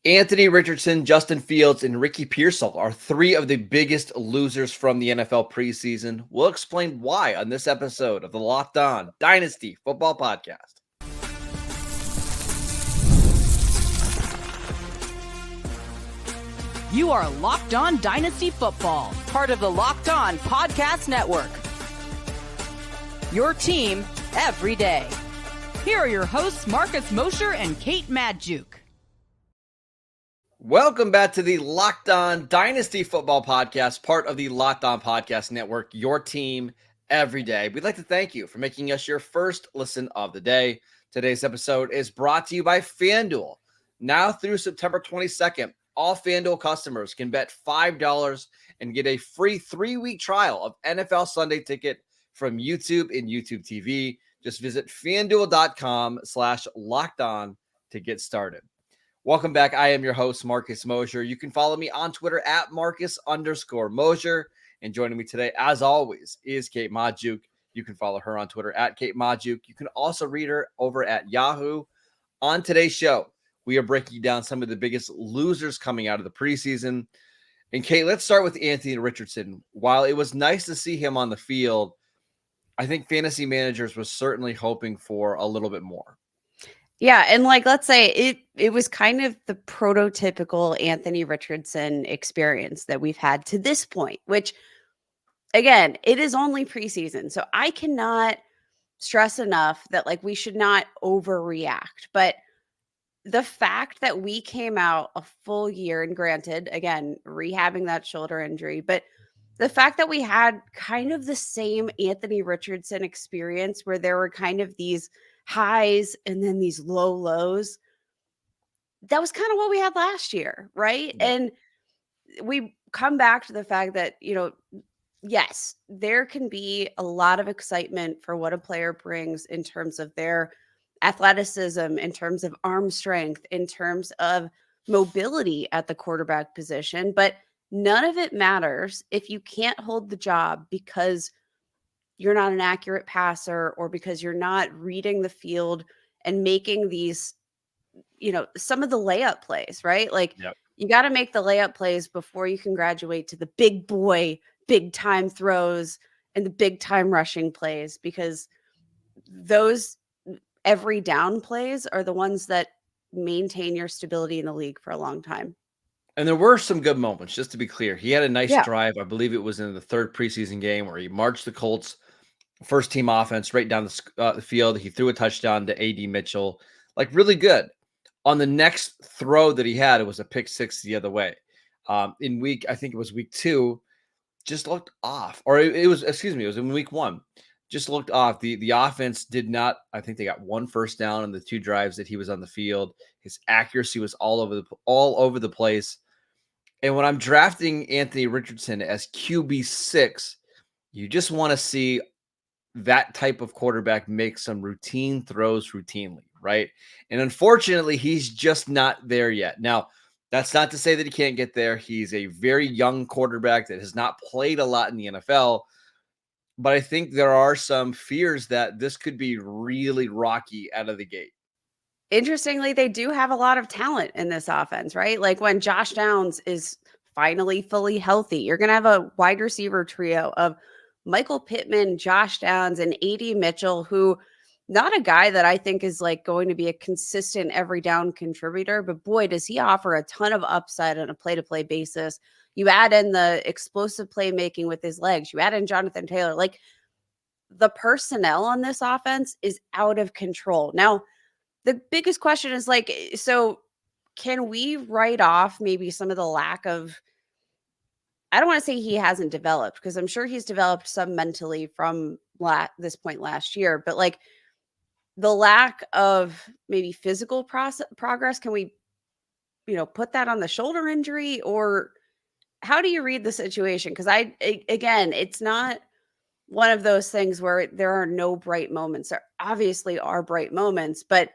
Anthony Richardson, Justin Fields, and Ricky Pearsall are three of the biggest losers from the NFL preseason. We'll explain why on this episode of the Locked On Dynasty Football Podcast. You are Locked On Dynasty Football, part of the Locked On Podcast Network. Your team every day. Here are your hosts, Marcus Mosher and Kate Madjuk. Welcome back to the Locked On Dynasty Football Podcast, part of the Locked On Podcast Network, your team every day. We'd like to thank you for making us your first listen of the day. Today's episode is brought to you by FanDuel. Now through September 22nd, all FanDuel customers can bet $5 and get a free 3-week trial of NFL Sunday Ticket from YouTube and YouTube TV. Just visit FanDuel.com/lockedon to get started. Welcome back. I am your host, Marcus Mosher. You can follow me on Twitter at Marcus_Mosher. And joining me today, as always, is Kate Madjuk. You can follow her on Twitter at Kate Madjuk. You can also read her over at Yahoo. On today's show, we are breaking down some of the biggest losers coming out of the preseason. And Kate, let's start with Anthony Richardson. While it was nice to see him on the field, I think fantasy managers were certainly hoping for a little bit more. Yeah, and let's say it was kind of the prototypical Anthony Richardson experience that we've had to this point, which, again, it is only preseason. So I cannot stress enough that we should not overreact. But the fact that we came out a full year, and granted, again, rehabbing that shoulder injury, but the fact that we had kind of the same Anthony Richardson experience where there were kind of these highs and then these low lows, that was kind of what we had last year, right? Yeah. And we come back to the fact that, yes, there can be a lot of excitement for what a player brings in terms of their athleticism, in terms of arm strength, in terms of mobility at the quarterback position, but none of it matters if you can't hold the job because you're not an accurate passer or because you're not reading the field and making these, some of the layup plays, right? Yep. You got to make the layup plays before you can graduate to the big boy, big time throws and the big time rushing plays, because those every down plays are the ones that maintain your stability in the league for a long time. And there were some good moments, just to be clear. He had a nice Yeah. drive. I believe it was in the third preseason game where he marched the Colts first team offense right down the field. He threw a touchdown to A.D. Mitchell, really good. On the next throw that he had, it was a pick six the other way. I think it was week 2, just looked off. Or it was in week 1. Just looked off. The offense did not, I think they got 1 first down in the 2 drives that he was on the field. His accuracy was all over the place. And when I'm drafting Anthony Richardson as QB6, you just want to see that type of quarterback make some routine throws routinely, right? And unfortunately, he's just not there yet. Now, that's not to say that he can't get there. He's a very young quarterback that has not played a lot in the NFL. But I think there are some fears that this could be really rocky out of the gate. Interestingly, they do have a lot of talent in this offense, right? When Josh Downs is finally fully healthy, you're going to have a wide receiver trio of Michael Pittman, Josh Downs, and A.D. Mitchell, who not a guy that I think is going to be a consistent every down contributor, but boy, does he offer a ton of upside on a play-to-play basis. You add in the explosive playmaking with his legs. You add in Jonathan Taylor. The personnel on this offense is out of control. Now, the biggest question is so can we write off maybe some of the lack of, I don't want to say he hasn't developed, because I'm sure he's developed some mentally from this point last year, but the lack of maybe physical progress, can we, put that on the shoulder injury, or how do you read the situation? Because again, it's not one of those things where there are no bright moments. There obviously are bright moments, but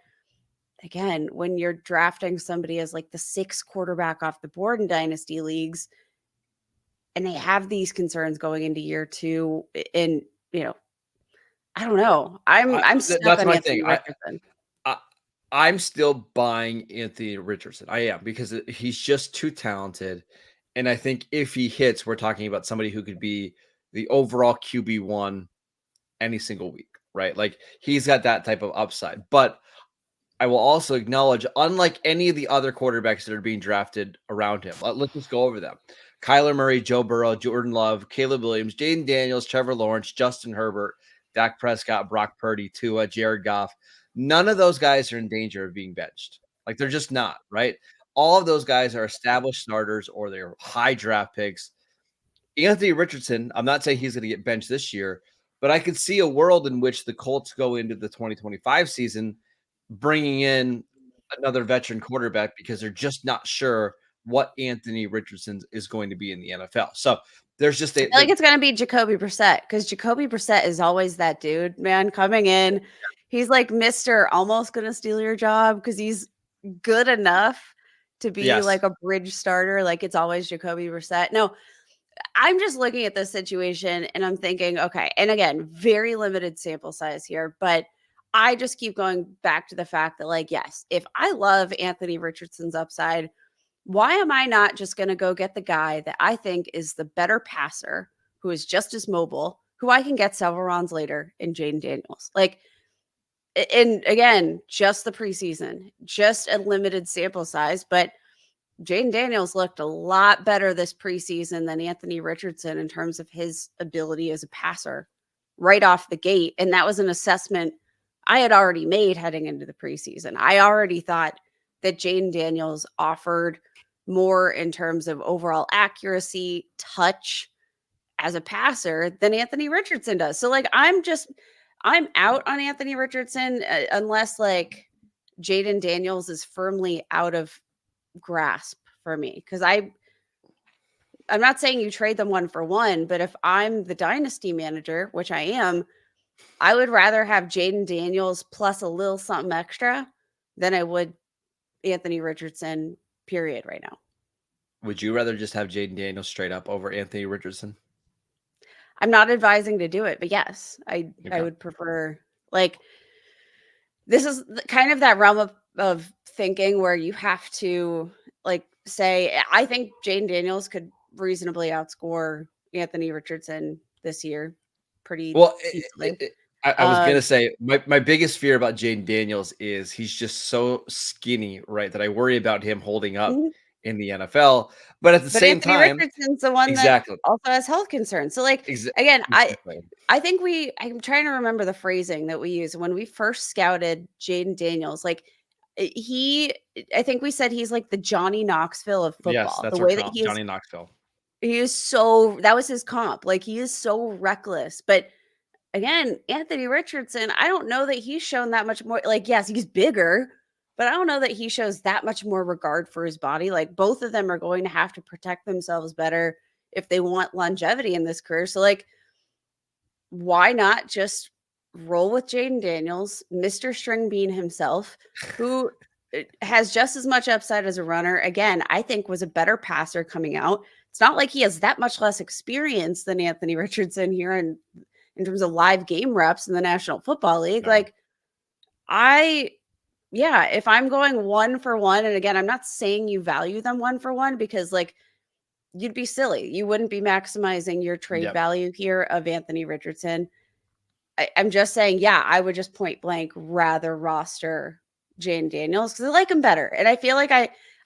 again, when you're drafting somebody as the 6th quarterback off the board in dynasty leagues, and they have these concerns going into year 2, and I don't know. I'm stuck That's on my Anthony thing. Richardson. I'm still buying Anthony Richardson. I am, because he's just too talented. And I think if he hits, we're talking about somebody who could be the overall QB1 any single week, right? Like, he's got that type of upside. But I will also acknowledge, unlike any of the other quarterbacks that are being drafted around him, let's just go over them. Kyler Murray, Joe Burrow, Jordan Love, Caleb Williams, Jaden Daniels, Trevor Lawrence, Justin Herbert, Dak Prescott, Brock Purdy, Tua, Jared Goff. None of those guys are in danger of being benched. Like, they're just not, right? All of those guys are established starters or they're high draft picks. Anthony Richardson, I'm not saying he's going to get benched this year, but I could see a world in which the Colts go into the 2025 season bringing in another veteran quarterback because they're just not sure what Anthony Richardson is going to be in the NFL. So there's just I feel like it's going to be Jacoby Brissett, because Jacoby Brissett is always that dude, man, coming in. He's like Mr. almost going to steal your job because he's good enough to be like a bridge starter. Like, it's always Jacoby Brissett. No, I'm just looking at this situation and I'm thinking, okay, and again, very limited sample size here, but I just keep going back to the fact that, like, yes, if I love Anthony Richardson's upside, why am I not just going to go get the guy that I think is the better passer, who is just as mobile, who I can get several rounds later in Jaden Daniels? Like, and again, just the preseason, just a limited sample size, but Jaden Daniels looked a lot better this preseason than Anthony Richardson in terms of his ability as a passer right off the gate. And that was an assessment I had already made heading into the preseason. I already thought that Jaden Daniels offered more in terms of overall accuracy, touch as a passer than Anthony Richardson does. So, like, I'm out on Anthony Richardson unless like Jaden Daniels is firmly out of grasp for me, because I'm not saying you trade them one for one, but if I'm the dynasty manager, which I am, I would rather have Jaden Daniels plus a little something extra than I would Anthony Richardson, period, right now. Would you rather just have Jaden Daniels straight up over Anthony Richardson? I'm not advising to do it, but yes, I would prefer, like, this is kind of that realm of thinking where you have to, like, say, I think Jaden Daniels could reasonably outscore Anthony Richardson this year pretty Well, easily. I was going to say my biggest fear about Jaden Daniels is he's just so skinny, right, that I worry about him holding up in the NFL. But at the But same Anthony time, Richardson's the one that exactly. also has health concerns. So, like, again, I think I'm trying to remember the phrasing that we used when we first scouted Jaden Daniels. Like, I think we said he's like the Johnny Knoxville of football. Yes, that's the our way that comp, he is, Johnny Knoxville. he is so, that was his comp. Like, he is so reckless. But again, Anthony Richardson, I don't know that he's shown that much more. Like, yes, he's bigger, but I don't know that he shows that much more regard for his body. Like, both of them are going to have to protect themselves better if they want longevity in this career. So, like, why not just roll with Jaden Daniels, Mr. String Bean himself, who has just as much upside as a runner? Again, I think was a better passer coming out. It's not like he has that much less experience than Anthony Richardson here in terms of live game reps in the National Football League. No. Like, if I'm going one for one, and again, I'm not saying you value them one for one, because, like, you'd be silly. You wouldn't be maximizing your trade value here of Anthony Richardson. I'm just saying, I would just point blank rather roster Jaden Daniels because I like him better. And I feel like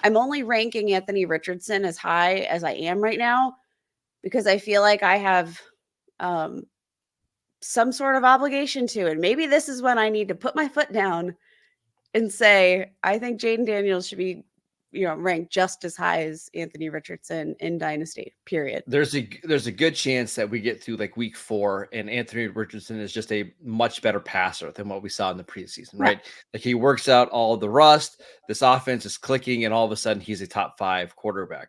I'm only ranking Anthony Richardson as high as I am right now because I feel like I have some sort of obligation to it. Maybe this is when I need to put my foot down and say, I think Jaden Daniels should be, ranked just as high as Anthony Richardson in Dynasty, period. There's a good chance that we get through like week 4 and Anthony Richardson is just a much better passer than what we saw in the preseason, right? Like, he works out all the rust, this offense is clicking, and all of a sudden he's a top 5 quarterback.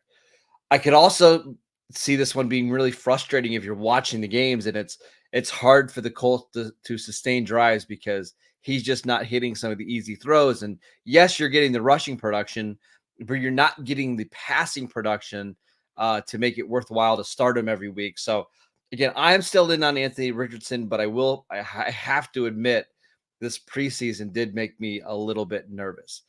I could also see this one being really frustrating if you're watching the games and it's hard for the Colts to sustain drives because he's just not hitting some of the easy throws. And yes, you're getting the rushing production, but you're not getting the passing production to make it worthwhile to start him every week. So again, I am still in on Anthony Richardson, but I have to admit this preseason did make me a little bit nervous.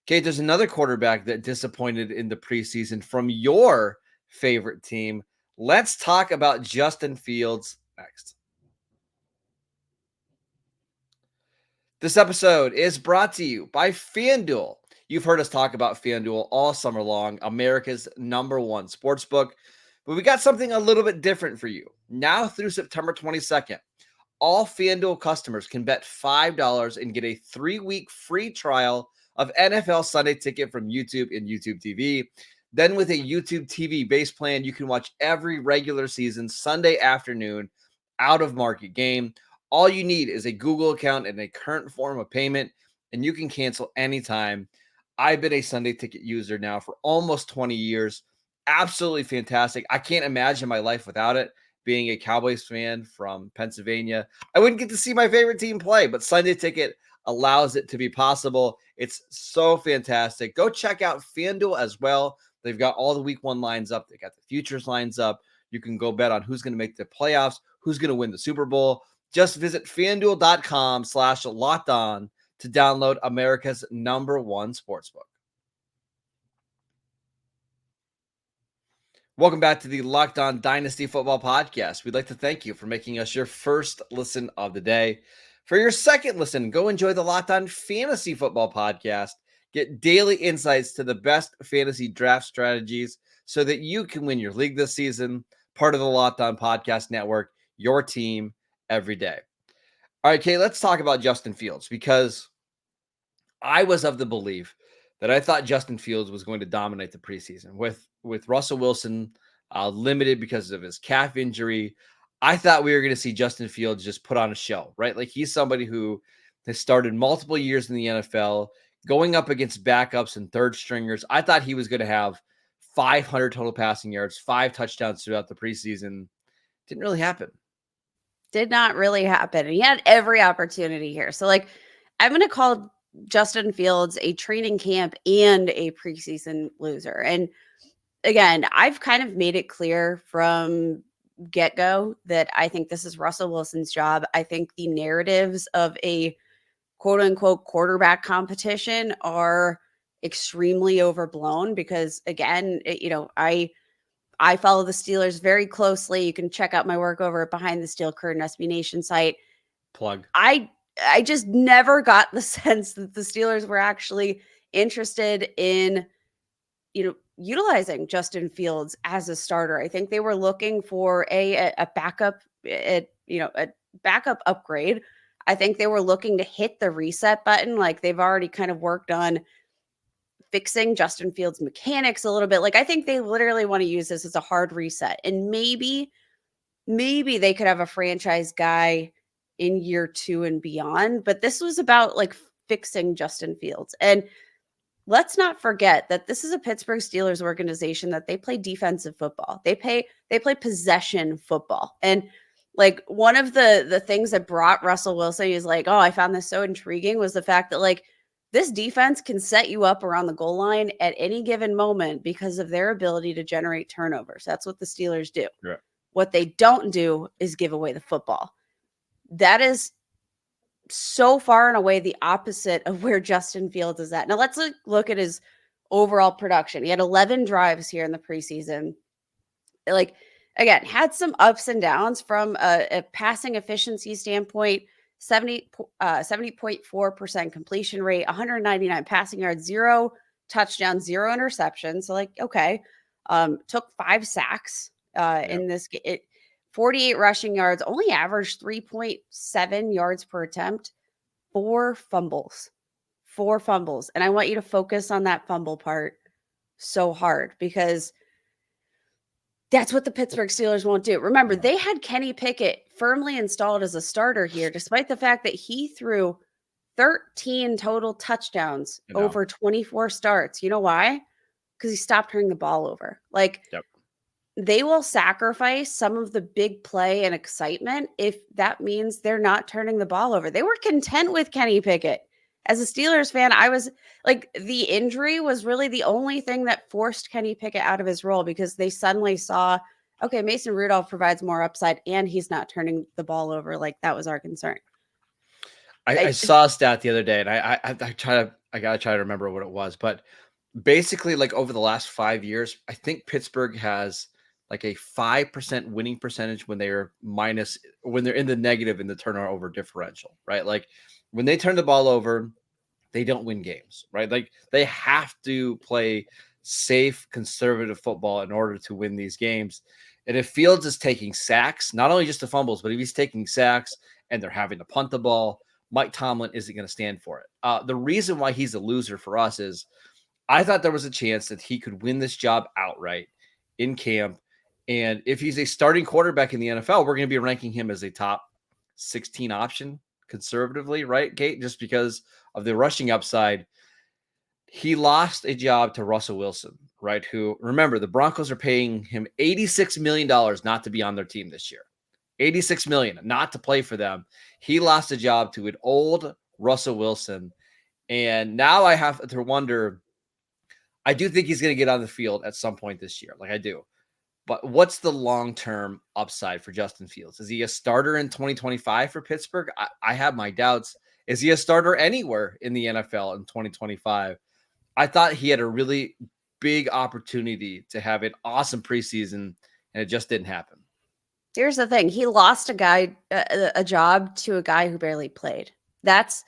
Okay, there's another quarterback that disappointed in the preseason from your favorite team. Let's talk about Justin Fields next. This episode is brought to you by FanDuel. You've heard us talk about FanDuel all summer long, America's #1 sportsbook. But we got something a little bit different for you. Now through September 22nd, all FanDuel customers can bet $5 and get a 3-week free trial of NFL Sunday Ticket from YouTube and YouTube TV. Then with a YouTube TV base plan, you can watch every regular season Sunday afternoon out of market game. All you need is a Google account and a current form of payment, and you can cancel anytime. I've been a Sunday Ticket user now for almost 20 years. Absolutely fantastic. I can't imagine my life without it. Being a Cowboys fan from Pennsylvania, I wouldn't get to see my favorite team play, but Sunday Ticket allows it to be possible. It's so fantastic. Go check out FanDuel as well. They've got all the week 1 lines up. They got the futures lines up. You can go bet on who's going to make the playoffs, who's going to win the Super Bowl. Just visit FanDuel.com/LockedOn to download America's #1 sportsbook. Welcome back to the Locked On Dynasty Football Podcast. We'd like to thank you for making us your first listen of the day. For your second listen, go enjoy the Locked On Fantasy Football Podcast. Get daily insights to the best fantasy draft strategies so that you can win your league this season. Part of the Locked On Podcast Network, your team every day. All right, Kate, let's talk about Justin Fields, because I was of the belief that I thought Justin Fields was going to dominate the preseason with Russell Wilson limited because of his calf injury. I thought we were going to see Justin Fields just put on a show, right? Like, he's somebody who has started multiple years in the NFL, going up against backups and third stringers. I thought he was going to have 500 total passing yards, 5 touchdowns throughout the preseason. Didn't really happen. Did not really happen. And he had every opportunity here. So, like, I'm going to call Justin Fields a training camp and a preseason loser. And again, I've kind of made it clear from get-go that I think this is Russell Wilson's job. I think the narratives of a quote-unquote quarterback competition are extremely overblown because, again, I follow the Steelers very closely. You can check out my work over at Behind the Steel Curtain SB Nation site. Plug. I just never got the sense that the Steelers were actually interested in, utilizing Justin Fields as a starter. I think they were looking for a backup, a backup upgrade. I think they were looking to hit the reset button. Like, they've already kind of worked on fixing Justin Fields' mechanics a little bit. Like, I think they literally want to use this as a hard reset. And maybe they could have a franchise guy in year 2 and beyond. But this was about like fixing Justin Fields. And let's not forget that this is a Pittsburgh Steelers organization that they play defensive football. They play possession football. And like, one of the things that brought Russell Wilson is like, oh, I found this so intriguing, was the fact that, like, this defense can set you up around the goal line at any given moment because of their ability to generate turnovers. That's what the Steelers do. Yeah. What they don't do is give away the football. That is so far and away the opposite of where Justin Fields is at. Now let's look at his overall production. He had 11 drives here in the preseason. Like, again, had some ups and downs from a passing efficiency standpoint. 70.4% completion rate, 199 passing yards, 0 touchdowns, 0 interceptions. So, like, okay, took 5 sacks in this game. 48 rushing yards, only averaged 3.7 yards per attempt, 4 fumbles. And I want you to focus on that fumble part so hard, because that's what the Pittsburgh Steelers won't do. Remember, they had Kenny Pickett firmly installed as a starter here, despite the fact that he threw 13 total touchdowns over 24 starts. You know why? Because he stopped turning the ball over. Like, they will sacrifice some of the big play and excitement if that means they're not turning the ball over. They were content with Kenny Pickett. As a Steelers fan, I was like, the injury was really the only thing that forced Kenny Pickett out of his role, because they suddenly saw, okay, Mason Rudolph provides more upside and he's not turning the ball over. Like, that was our concern. I saw a stat the other day, and I gotta try to remember what it was, but basically, like over the last 5 years, I think Pittsburgh has like a 5% winning percentage when they're in the negative in the turnover differential, right? Like when they turn the ball over, they don't win games, right? Like they have to play safe, conservative football in order to win these games. And if Fields is taking sacks, not only just the fumbles, but if he's taking sacks and they're having to punt the ball, Mike Tomlin isn't going to stand for it. The reason why he's a loser for us is I thought there was a chance that he could win this job outright in camp. And if he's a starting quarterback in the NFL, we're going to be ranking him as a top 16 option conservatively, right, Kate? Just because of the rushing upside. He lost a job to Russell Wilson, right? Who, remember, the Broncos are paying him $86 million not to be on their team this year. $86 million not to play for them. He lost a job to an old Russell Wilson. And now I have to wonder, I do think he's going to get on the field at some point this year. Like I do. But what's the long-term upside for Justin Fields? Is he a starter in 2025 for Pittsburgh? I have my doubts. Is he a starter anywhere in the NFL in 2025? I thought he had a really big opportunity to have an awesome preseason, and it just didn't happen. Here's the thing. He lost a job to a guy who barely played. That's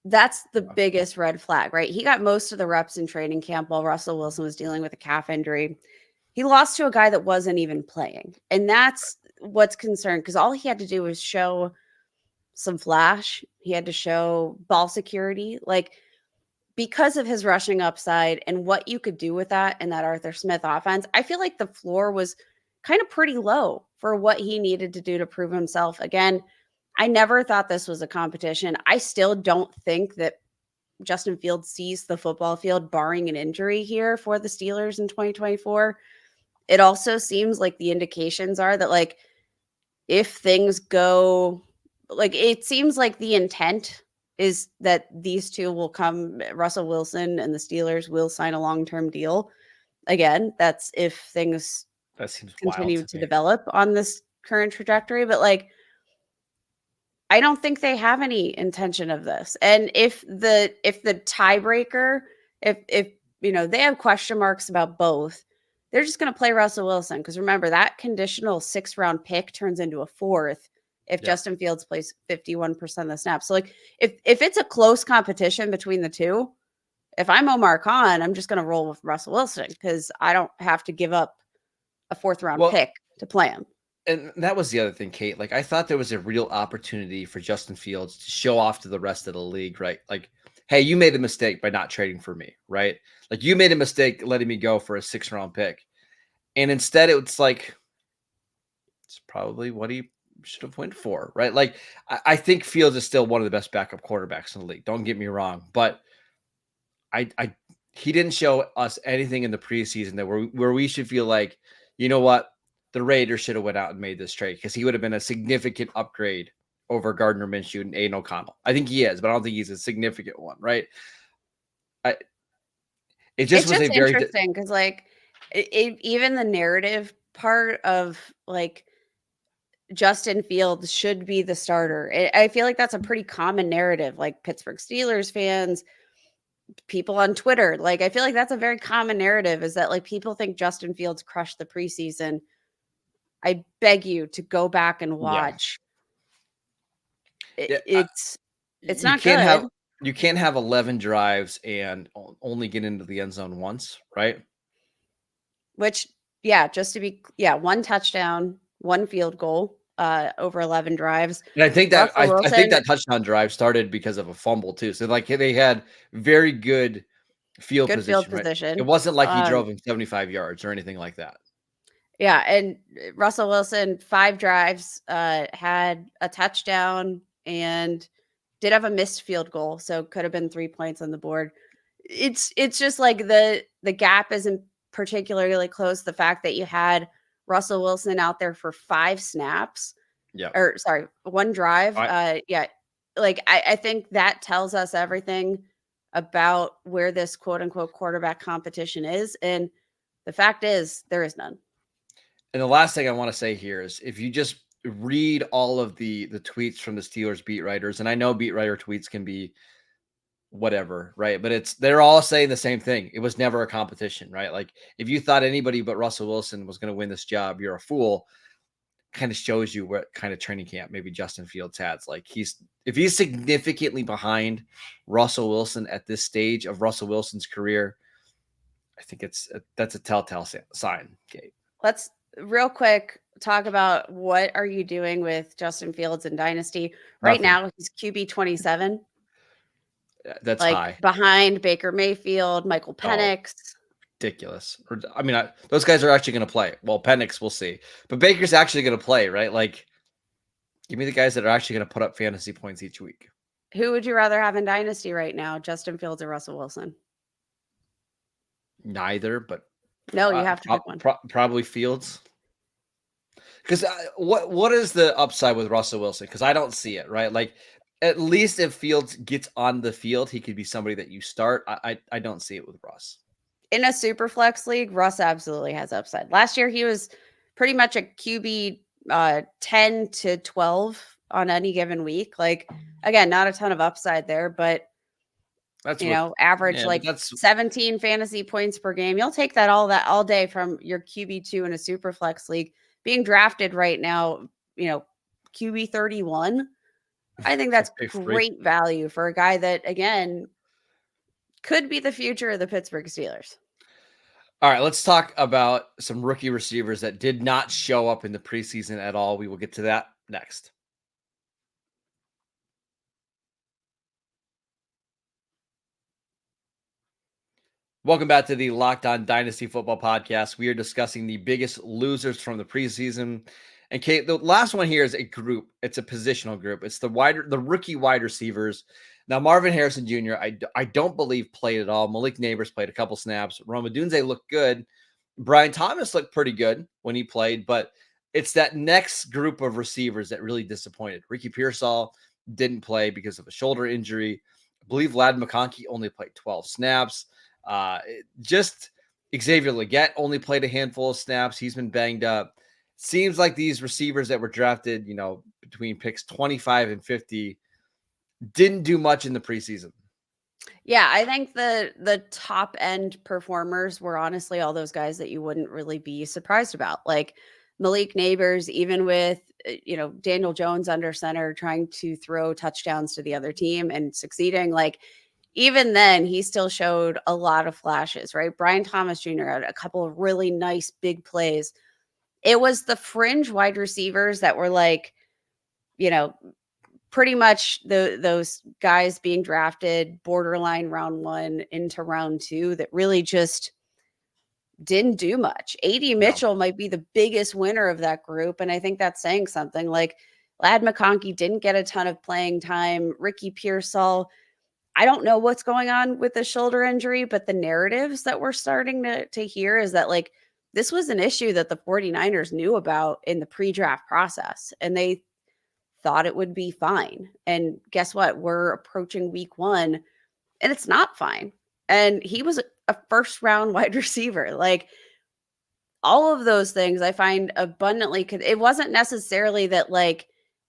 the biggest red flag, right? He got most of the reps in training camp while Russell Wilson was dealing with a calf injury. He lost to a guy that wasn't even playing. And that's what's concerned, because all he had to do was show some flash. He had to show ball security. Like, because of his rushing upside and what you could do with that in that Arthur Smith offense, I feel like the floor was kind of pretty low for what he needed to do to prove himself. Again, I never thought this was a competition. I still don't think that Justin Fields sees the football field barring an injury here for the Steelers in 2024. It also seems like the indications are that, like, if things go, like, it seems like the intent is that these two will come, Russell Wilson and the Steelers will sign a long-term deal. Again, that's if things That seems continue wild to me. develop on this current trajectory. But, like, I don't think they have any intention of this. And if the tiebreaker, if you know, they have question marks about both, they're just going to play Russell Wilson. Because remember, that conditional 6th-round pick turns into a 4th if Justin Fields plays 51% of the snaps. So, like, if it's a close competition between the two, if I'm Omar Khan, I'm just going to roll with Russell Wilson because I don't have to give up a 4th-round pick to play him. And that was the other thing, Kate. Like, I thought there was a real opportunity for Justin Fields to show off to the rest of the league, right? Like, hey, you made a mistake by not trading for me, right? Like, you made a mistake letting me go for a 6th-round pick. And instead, it's like, it's probably what he should have went for, right? Like, I think Fields is still one of the best backup quarterbacks in the league. Don't get me wrong. But he didn't show us anything in the preseason that where we should feel like, you know what? The Raiders should have went out and made this trade because he would have been a significant upgrade over Gardner Minshew and Aiden O'Connell. I think he is, but I don't think he's a significant one, right? It's just interesting because, like, even the narrative part of, like, Justin Fields should be the starter. I feel like that's a pretty common narrative, like Pittsburgh Steelers fans, people on Twitter. Like, I feel like that's a very common narrative, is that, like, people think Justin Fields crushed the preseason. I beg you to go back and watch. It's not good. You can't have 11 drives and only get into the end zone once, right? Which, just to be, 1 touchdown, 1 field goal, over 11 drives. And I think that I think that touchdown drive started because of a fumble too. So, like, they had very good field position. Right? It wasn't like he drove him 75 yards or anything like that. Yeah, and Russell Wilson, 5 drives, had a touchdown and did have a missed field goal, so could have been 3 points on the board. It's just like the gap isn't particularly close. The fact that you had Russell Wilson out there for 5 snaps, or sorry, 1 drive. Like, I think that tells us everything about where this quote unquote quarterback competition is. And the fact is, there is none. And the last thing I want to say here is, if you just read all of the tweets from the Steelers beat writers, and I know beat writer tweets can be whatever, right? But they're all saying the same thing. It was never a competition, right? Like if you thought anybody but Russell Wilson was going to win this job, you're a fool. Kind of shows you what kind of training camp maybe Justin Fields has. Like if he's significantly behind Russell Wilson at this stage of Russell Wilson's career, I think that's a telltale sign. Kate. Let's real quick talk about what are you doing with Justin Fields in Dynasty right now? He's QB 27. That's like high behind Baker Mayfield, Michael Penix. Ridiculous. I mean, those guys are actually going to play. Well, Penix, we'll see, but Baker's actually going to play, right? Like, give me the guys that are actually going to put up fantasy points each week. Who would you rather have in Dynasty right now, Justin Fields or Russell Wilson? Neither, but no, you have to pick one. Probably Fields. Because what is the upside with Russell Wilson? Because I don't see it, right? Like, at least if Fields gets on the field, he could be somebody that you start. I don't see it with Russ. In a super flex league, Russ absolutely has upside. Last year, he was pretty much a QB 10 to 12 on any given week. Like, again, not a ton of upside there, but that's average like 17 fantasy points per game. You'll take that all day from your QB2 in a super flex league. Being drafted right now, QB 31. I think that's great value for a guy that, again, could be the future of the Pittsburgh Steelers. All right, let's talk about some rookie receivers that did not show up in the preseason at all. We will get to that next. Welcome back to the Locked On Dynasty Football Podcast. We are discussing the biggest losers from the preseason. And Kate, the last one here is a group. It's a positional group. It's the rookie wide receivers. Now, Marvin Harrison Jr., I don't believe played at all. Malik Neighbors played a couple snaps. Rome Odunze looked good. Brian Thomas looked pretty good when he played, but it's that next group of receivers that really disappointed. Ricky Pearsall didn't play because of a shoulder injury. I believe Ladd McConkey only played 12 snaps. Just Xavier Legette only played a handful of snaps. He's been banged up. Seems like these receivers that were drafted, between picks 25 and 50 didn't do much in the preseason. Yeah, I think the top end performers were honestly all those guys that you wouldn't really be surprised about. Like Malik Neighbors, even with, Daniel Jones under center trying to throw touchdowns to the other team and succeeding. Like, even then, he still showed a lot of flashes, right? Brian Thomas Jr. had a couple of really nice big plays. It was the fringe wide receivers that were like, pretty much those guys being drafted borderline round 1 into round 2 that really just didn't do much. A.D. Mitchell might be the biggest winner of that group, and I think that's saying something. Like Ladd McConkey didn't get a ton of playing time. Ricky Pearsall, I don't know what's going on with the shoulder injury, but the narratives that we're starting to hear is that like this was an issue that the 49ers knew about in the pre-draft process, and they thought it would be fine. And guess what? We're approaching week 1 and it's not fine. And he was a first round wide receiver. Like all of those things I find abundantly, it wasn't necessarily that like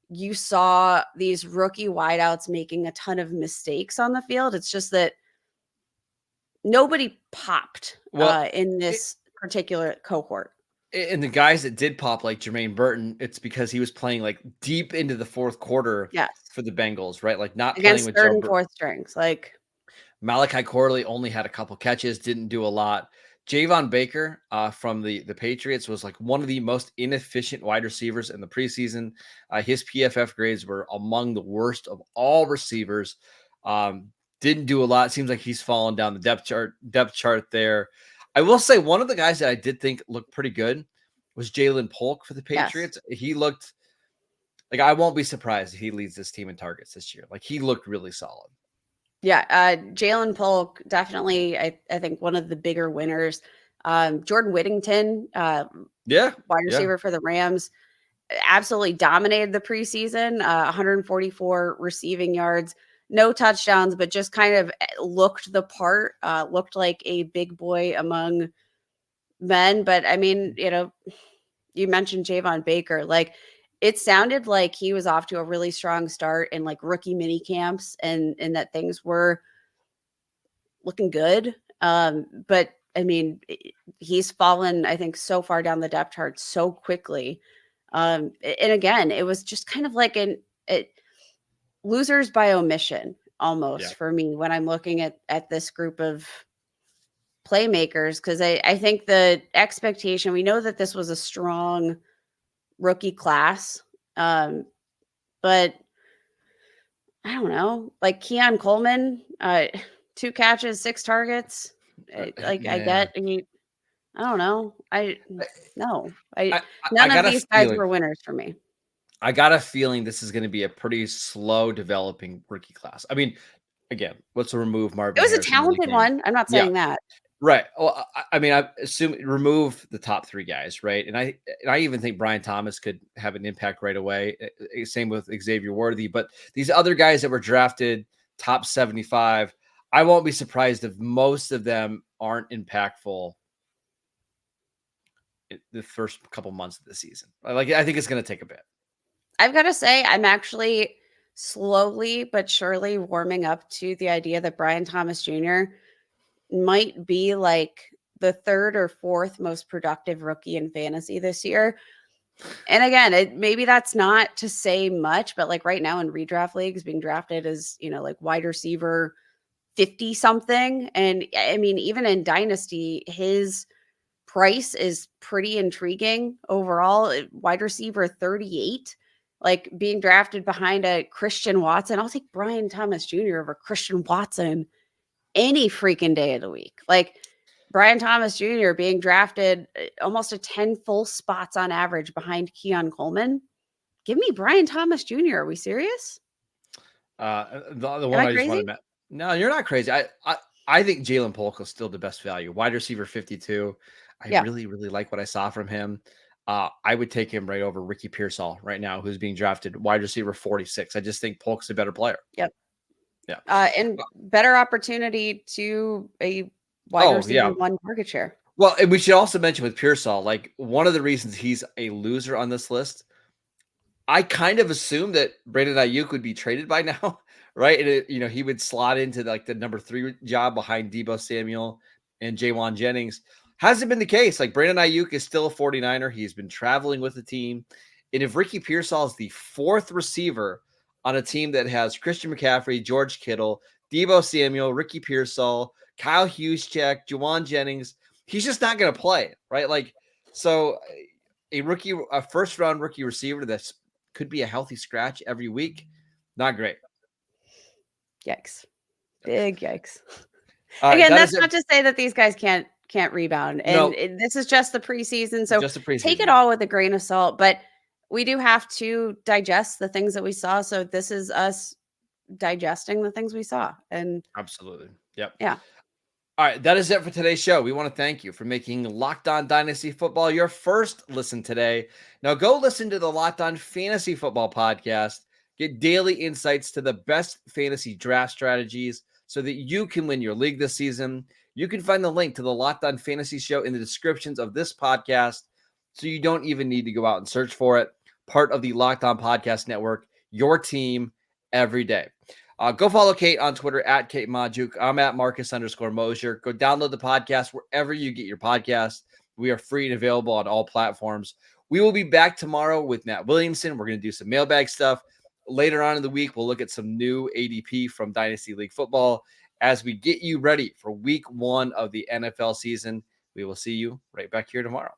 you saw these rookie wideouts making a ton of mistakes on the field. It's just that nobody popped in this particular cohort. And the guys that did pop, like Jermaine Burton, it's because he was playing like deep into the fourth quarter for the Bengals, right? Like not against playing with third and fourth strings. Like Malachi Corley only had a couple catches, didn't do a lot. Javon Baker from the Patriots was like one of the most inefficient wide receivers in the preseason. His PFF grades were among the worst of all receivers. Didn't do a lot. Seems like he's fallen down the depth chart there. I will say one of the guys that I did think looked pretty good was Jalen Polk for the Patriots. Yes. He looked like I won't be surprised if he leads this team in targets this year. Like he looked really solid. Yeah, Jalen Polk, definitely, I think one of the bigger winners. Jordan Whittington, wide receiver for the Rams, absolutely dominated the preseason, 144 receiving yards, no touchdowns, but just kind of looked the part, looked like a big boy among men. But I mean, you mentioned Javon Baker, like it sounded like he was off to a really strong start in like rookie mini camps and that things were looking good. But I mean, he's fallen, I think, so far down the depth chart so quickly. And again, it was just kind of like losers by omission almost for me when I'm looking at this group of playmakers, because I think the expectation, we know that this was a strong rookie class, but I don't know, like Keon Coleman, 2 catches, 6 targets. I don't know. None of these guys were winners for me. I got a feeling this is going to be a pretty slow developing rookie class. I mean, again, let's remove Marvin. It was Harrison a talented one. I'm not saying that. Right. Well, I mean, I assume remove the top 3 guys, right? And I even think Brian Thomas could have an impact right away. Same with Xavier Worthy, but these other guys that were drafted top 75, I won't be surprised if most of them aren't impactful the first couple months of the season. I think it's going to take a bit. I've got to say, I'm actually slowly but surely warming up to the idea that Brian Thomas Jr. might be like the 3rd or 4th most productive rookie in fantasy this year. And again, maybe that's not to say much, but like right now in redraft leagues, being drafted as, like wide receiver 50 something. And I mean, even in Dynasty, his price is pretty intriguing overall. Wide receiver 38, like being drafted behind a Christian Watson. I'll take Brian Thomas Jr. over Christian Watson any freaking day of the week. Like Brian Thomas Jr. being drafted almost a 10 full spots on average behind Keon Coleman. Give me Brian Thomas Jr. Are we serious? The one I just want to. No, you're not crazy. I think Jalen Polk is still the best value. Wide receiver 52. I really, really like what I saw from him. I would take him right over Ricky Pearsall right now, who's being drafted wide receiver 46. I just think Polk's a better player. Yep. Yeah. And better opportunity to a wide receiver 1 target share. Well, and we should also mention with Pearsall, like one of the reasons he's a loser on this list, I kind of assumed that Brandon Ayuk would be traded by now, right? And he would slot into like the number 3 job behind Deebo Samuel and Jawan Jennings. Hasn't been the case. Like Brandon Ayuk is still a 49er. He's been traveling with the team. And if Ricky Pearsall is the 4th receiver on a team that has Christian McCaffrey, George Kittle, Deebo Samuel, Ricky Pearsall, Kyle Juszczyk, Jawan Jennings, he's just not going to play, right? Like, so a first-round rookie receiver that could be a healthy scratch every week, not great. Yikes. Big yikes. Again, that's not to say that these guys can't rebound. And this is just the preseason. So take it all with a grain of salt. But we do have to digest the things that we saw. So this is us digesting the things we saw. And absolutely. Yep. Yeah. All right. That is it for today's show. We want to thank you for making Locked On Dynasty Football your first listen today. Now go listen to the Locked On Fantasy Football podcast. Get daily insights to the best fantasy draft strategies so that you can win your league this season. You can find the link to the Locked On Fantasy Show in the descriptions of this podcast, so you don't even need to go out and search for it. Part of the Locked On Podcast Network, your team every day. Go follow Kate on Twitter at Kate Majuk. I'm at Marcus_Mosier. Go download the podcast wherever you get your podcast. We are free and available on all platforms. We will be back tomorrow with Matt Williamson. We're going to do some mailbag stuff. Later on in the week, we'll look at some new ADP from Dynasty League Football as we get you ready for week 1 of the NFL season. We will see you right back here tomorrow.